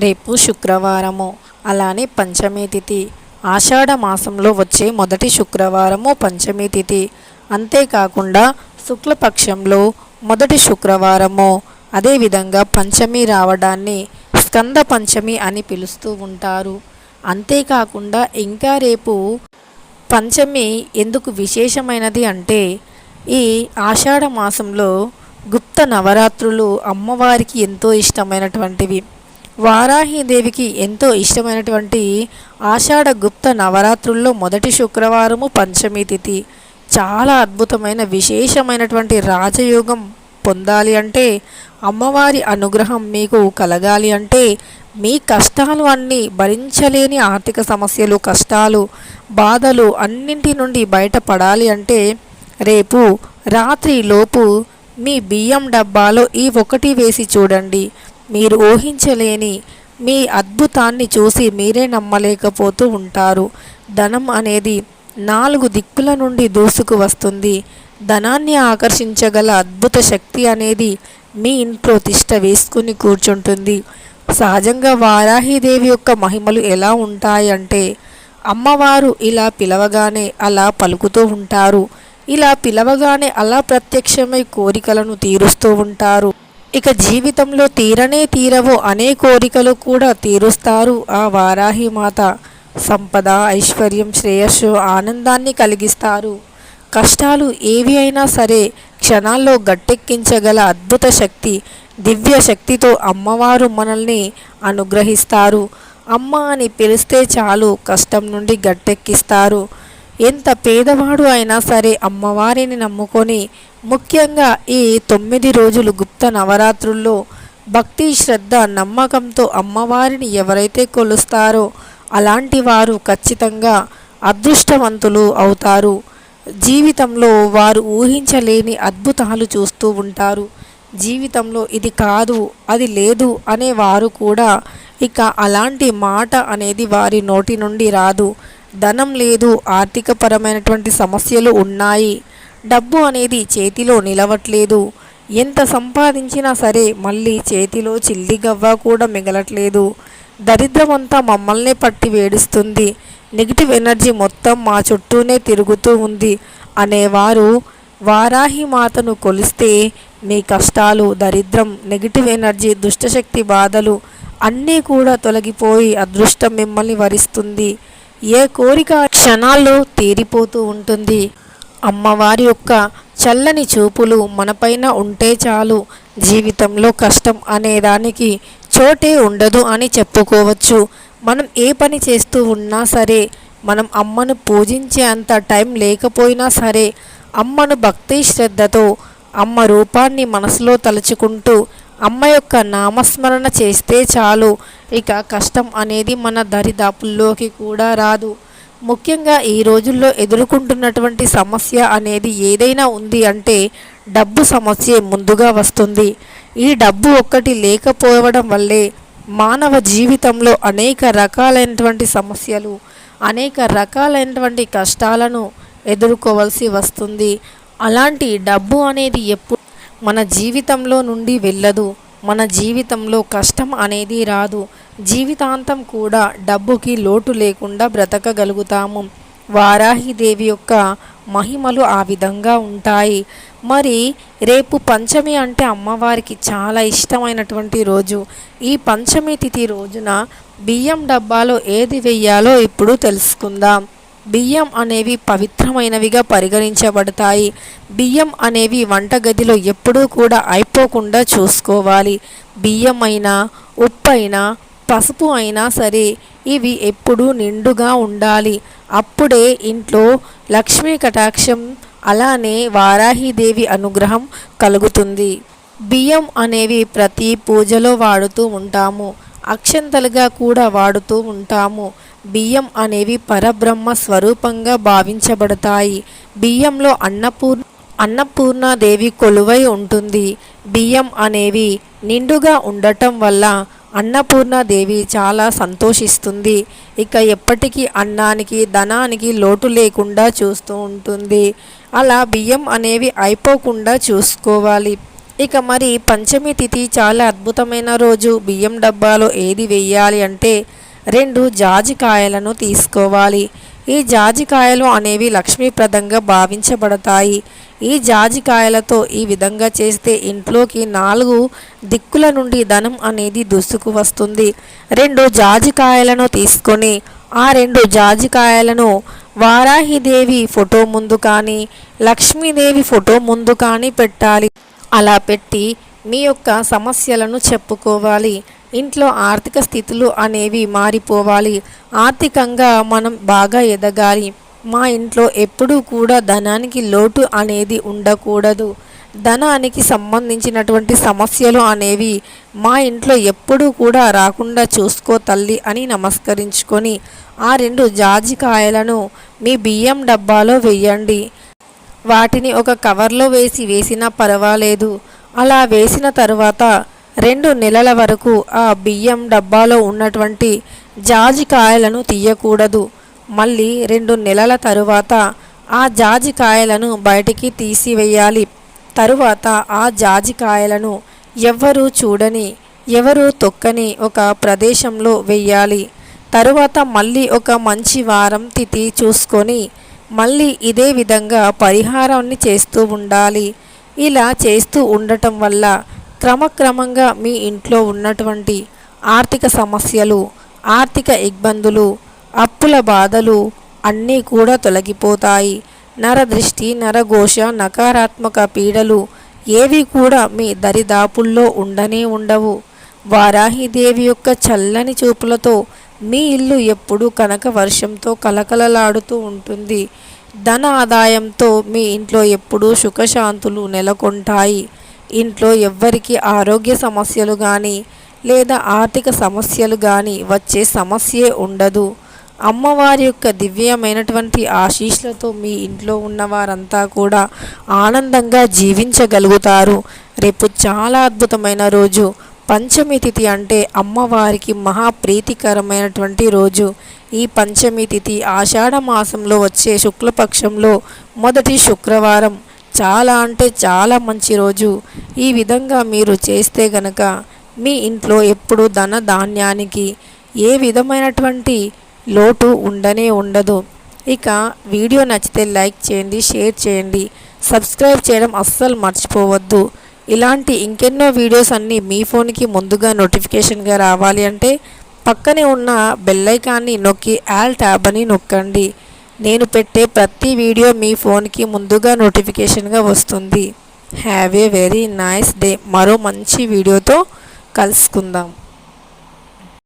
రేపు శుక్రవారము, అలానే పంచమి తిథి. ఆషాఢ మాసంలో వచ్చే మొదటి శుక్రవారము పంచమి తిథి. అంతేకాకుండా శుక్లపక్షంలో మొదటి శుక్రవారము, అదేవిధంగా పంచమి రావడాన్ని స్కంద పంచమి అని పిలుస్తూ ఉంటారు. అంతేకాకుండా ఇంకా రేపు పంచమి ఎందుకు విశేషమైనది అంటే, ఈ ఆషాఢ మాసంలో గుప్త నవరాత్రులు అమ్మవారికి ఎంతో ఇష్టమైనటువంటివి. వారాహిదేవికి ఎంతో ఇష్టమైనటువంటి ఆషాఢ గుప్త నవరాత్రుల్లో మొదటి శుక్రవారము పంచమి తిథి. చాలా అద్భుతమైన విశేషమైనటువంటి రాజయోగం పొందాలి అంటే, అమ్మవారి అనుగ్రహం మీకు కలగాలి అంటే, మీ కష్టాలు అన్నీ భరించలేని ఆర్థిక సమస్యలు, కష్టాలు, బాధలు అన్నింటి నుండి బయటపడాలి అంటే, రేపు రాత్రి లోపు మీ బియ్యం డబ్బాలో ఈ ఒకటి వేసి చూడండి. మీరు ఊహించలేని మీ అద్భుతాన్ని చూసి మీరే నమ్మలేకపోతూ ఉంటారు. ధనం అనేది 4 దిక్కుల నుండి దూసుకు వస్తుంది. ధనాన్ని ఆకర్షించగల అద్భుత శక్తి అనేది మీ ఇంట్లో తిష్ట వేసుకుని కూర్చుంటుంది. సహజంగా వారాహిదేవి యొక్క మహిమలు ఎలా ఉంటాయంటే, అమ్మవారు ఇలా పిలవగానే అలా పలుకుతూ ఉంటారు. ఇలా పిలవగానే అలా ప్రత్యక్షమై కోరికలను తీరుస్తూ ఉంటారు. ఇక జీవితంలో తీరనే తీరవో అనే కోరికలు కూడా తీరుస్తారు ఆ వారాహి మాత. సంపద, ఐశ్వర్యం, శ్రేయస్సు, ఆనందాన్ని కలిగిస్తారు. కష్టాలు ఏవి అయినా సరే క్షణాల్లో గట్టెక్కించగల అద్భుత శక్తి, దివ్య శక్తితో అమ్మవారు మనల్ని అనుగ్రహిస్తారు. అమ్మ అని పిలిస్తే చాలు కష్టం నుండి గట్టెక్కిస్తారు. ఎంత పేదవాడు అయినా సరే అమ్మవారిని నమ్ముకొని, ముఖ్యంగా ఈ 9 రోజులు గుప్త నవరాత్రుల్లో భక్తి, శ్రద్ధ, నమ్మకంతో అమ్మవారిని ఎవరైతే కొలుస్తారో అలాంటి వారు ఖచ్చితంగా అదృష్టవంతులు అవుతారు. జీవితంలో వారు ఊహించలేని అద్భుతాలు చూస్తూ ఉంటారు. జీవితంలో ఇది కాదు, అది లేదు అనేవారు కూడా ఇక అలాంటి మాట అనేది వారి నోటి నుండి రాదు. ధనం లేదు, ఆర్థికపరమైనటువంటి సమస్యలు ఉన్నాయి, డబ్బు అనేది చేతిలో నిలవట్లేదు, ఎంత సంపాదించినా సరే మళ్ళీ చేతిలో చిల్లిగవ్వ కూడా మిగలట్లేదు, దరిద్రమంతా మమ్మల్నే పట్టి వేడిస్తుంది, నెగిటివ్ ఎనర్జీ మొత్తం మా చుట్టూనే తిరుగుతూ ఉంది అనేవారు వారాహి మాతను కొలిస్తే మీ కష్టాలు, దరిద్రం, నెగిటివ్ ఎనర్జీ, దుష్టశక్తి బాధలు అన్నీ కూడా తొలగిపోయి అదృష్టం మిమ్మల్ని వరిస్తుంది. ఏ కోరిక క్షణాల్లో తీరిపోతూ ఉంటుంది. అమ్మవారి యొక్క చల్లని చూపులు మనపైన ఉంటే చాలు, జీవితంలో కష్టం అనేదానికి చోటే ఉండదు అని చెప్పుకోవచ్చు. మనం ఏ పని చేస్తూ ఉన్నా సరే, మనం అమ్మను పూజించే అంత టైం లేకపోయినా సరే, అమ్మను భక్తి శ్రద్ధతో, అమ్మ రూపాన్ని మనసులో తలుచుకుంటూ అమ్మ యొక్క నామస్మరణ చేస్తే చాలు, ఇక కష్టం అనేది మన దరిదాపుల్లోకి కూడా రాదు. ముఖ్యంగా ఈ రోజుల్లో ఎదుర్కొంటున్నటువంటి సమస్య అనేది ఏదైనా ఉంది అంటే డబ్బు సమస్య ముందుగా వస్తుంది. ఈ డబ్బు ఒక్కటి లేకపోవడం వల్లే మానవ జీవితంలో అనేక రకాలైనటువంటి సమస్యలు, అనేక రకాలైనటువంటి కష్టాలను ఎదుర్కోవాల్సి వస్తుంది. అలాంటి డబ్బు అనేది ఎప్పుడు మన జీవితంలో నుండి వెళ్ళదు. మన జీవితంలో కష్టం అనేది రాదు. జీవితాంతం కూడా డబ్బుకి లోటు లేకుండా బ్రతకగలుగుతాము. వారాహిదేవి యొక్క మహిమలు ఆ విధంగా ఉంటాయి. మరి రేపు పంచమి అంటే అమ్మవారికి చాలా ఇష్టమైనటువంటి రోజు. ఈ పంచమి తిథి రోజున బియ్యం డబ్బాలో ఏది వెయ్యాలో ఇప్పుడు తెలుసుకుందాం. బియ్యం అనేవి పవిత్రమైనవిగా పరిగణించబడతాయి. బియ్యం అనేవి వంటగదిలో ఎప్పుడూ కూడా అయిపోకుండా చూసుకోవాలి. బియ్యం అయినా, ఉప్పు అయినా, పసుపు అయినా సరే ఇవి ఎప్పుడూ నిండుగా ఉండాలి. అప్పుడే ఇంట్లో లక్ష్మీ కటాక్షం, అలానే వారాహిదేవి అనుగ్రహం కలుగుతుంది. బియ్యం అనేవి ప్రతి పూజలో వాడుతూ ఉంటాము, అక్షంతలుగా కూడా వాడుతూ ఉంటాము. బియ్యం అనేవి పరబ్రహ్మ స్వరూపంగా భావించబడతాయి. బియ్యంలో అన్నపూర్ణాదేవి కొలువై ఉంటుంది. బియ్యం అనేవి నిండుగా ఉండటం వల్ల అన్నపూర్ణాదేవి చాలా సంతోషిస్తుంది. ఇక ఎప్పటికీ అన్నానికి, ధనానికి లోటు లేకుండా చూస్తూ ఉంటుంది. అలా బియ్యం అనేవి అయిపోకుండా చూసుకోవాలి. ఇక మరి పంచమి తిథి చాలా అద్భుతమైన రోజు. బియ్యం డబ్బాలో ఏది వెయ్యాలి అంటే 2 జాజికాయలను తీసుకోవాలి. ఈ జాజికాయలు అనేవి లక్ష్మీప్రదంగా భావించబడతాయి. ఈ జాజికాయలతో ఈ విధంగా చేస్తే ఇంట్లోకి 4 దిక్కుల నుండి ధనం అనేది దూసుకు వస్తుంది. 2 జాజికాయలను తీసుకొని ఆ 2 జాజికాయలను వారాహిదేవి ఫోటో ముందు కానీ లక్ష్మీదేవి ఫోటో ముందు కానీ పెట్టాలి. అలా పెట్టి మీ యొక్క సమస్యలను చెప్పుకోవాలి. ఇంట్లో ఆర్థిక స్థితులు అనేవి మారిపోవాలి. ఆర్థికంగా మనం బాగా ఎదగాలి. మా ఇంట్లో ఎప్పుడూ కూడా ధనానికి లోటు అనేది ఉండకూడదు. ధనానికి సంబంధించినటువంటి సమస్యలు అనేవి మా ఇంట్లో ఎప్పుడూ కూడా రాకుండా చూసుకో తల్లి అని నమస్కరించుకొని ఆ 2 జాజికాయలను మీ బియ్యం డబ్బాలో వెయ్యండి. వాటిని ఒక కవర్లో వేసినా పర్వాలేదు. అలా వేసిన తరువాత 2 నెలల వరకు ఆ బియ్యం డబ్బాలో ఉన్నటువంటి జాజికాయలను తీయకూడదు. మళ్ళీ 2 నెలల తరువాత ఆ జాజికాయలను బయటికి తీసివేయాలి. తరువాత ఆ జాజికాయలను ఎవ్వరూ చూడని ఎవరూ తొక్కని ఒక ప్రదేశంలో వెయ్యాలి. తరువాత మళ్ళీ ఒక మంచి వారం తిథి చూసుకొని మళ్ళీ ఇదే విధంగా పరిహారాన్ని చేస్తూ ఉండాలి. ఇలా చేస్తూ ఉండటం వల్ల క్రమక్రమంగా మీ ఇంట్లో ఉన్నటువంటి ఆర్థిక సమస్యలు, ఆర్థిక ఇబ్బందులు, అప్పుల బాధలు అన్నీ కూడా తొలగిపోతాయి. నరదృష్టి, నరఘోష, నకారాత్మక పీడలు ఏవి కూడా మీ దరిదాపుల్లో ఉండవు. వారాహిదేవి యొక్క చల్లని చూపులతో మీ ఇల్లు ఎప్పుడూ కనక వర్షంతో కలకలలాడుతూ ఉంటుంది. ధన ఆదాయంతో మీ ఇంట్లో ఎప్పుడూ సుఖశాంతులు నెలకొంటాయి. ఇంట్లో ఎవ్వరికి ఆరోగ్య సమస్యలు కానీ లేదా ఆర్థిక సమస్యలు కానీ వచ్చే సమస్యే ఉండదు. అమ్మవారి యొక్క దివ్యమైనటువంటి ఆశీస్సులతో మీ ఇంట్లో ఉన్నవారంతా కూడా ఆనందంగా జీవించగలుగుతారు. రేపు చాలా అద్భుతమైన రోజు. పంచమి తిథి అంటే అమ్మవారికి మహాప్రీతికరమైనటువంటి రోజు. ఈ పంచమి తిథి ఆషాఢ మాసంలో వచ్చే శుక్లపక్షంలో మొదటి శుక్రవారం. చాలా అంటే చాలా మంచి రోజు. ఈ విధంగా మీరు చేస్తే గనక మీ ఇంట్లో ఎప్పుడు ధన ధాన్యానికి ఏ విధమైనటువంటి లోటు ఉండదు. ఇక వీడియో నచ్చితే లైక్ చేయండి, షేర్ చేయండి, సబ్స్క్రైబ్ చేయడం అస్సలు మర్చిపోవద్దు. ఇలాంటి ఇంకెన్నో వీడియోస్ అన్నీ మీ ఫోన్కి ముందుగా నోటిఫికేషన్గా రావాలి అంటే పక్కనే ఉన్న బెల్ ఐకాన్ని నొక్కి ఆల్ ట్యాబ్ అని నొక్కండి. నేను పెట్టే ప్రతి వీడియో మీ ఫోన్కి ముందుగా నోటిఫికేషన్గా వస్తుంది. Have a very nice day. మరో మంచి వీడియోతో కలుసుకుందాం.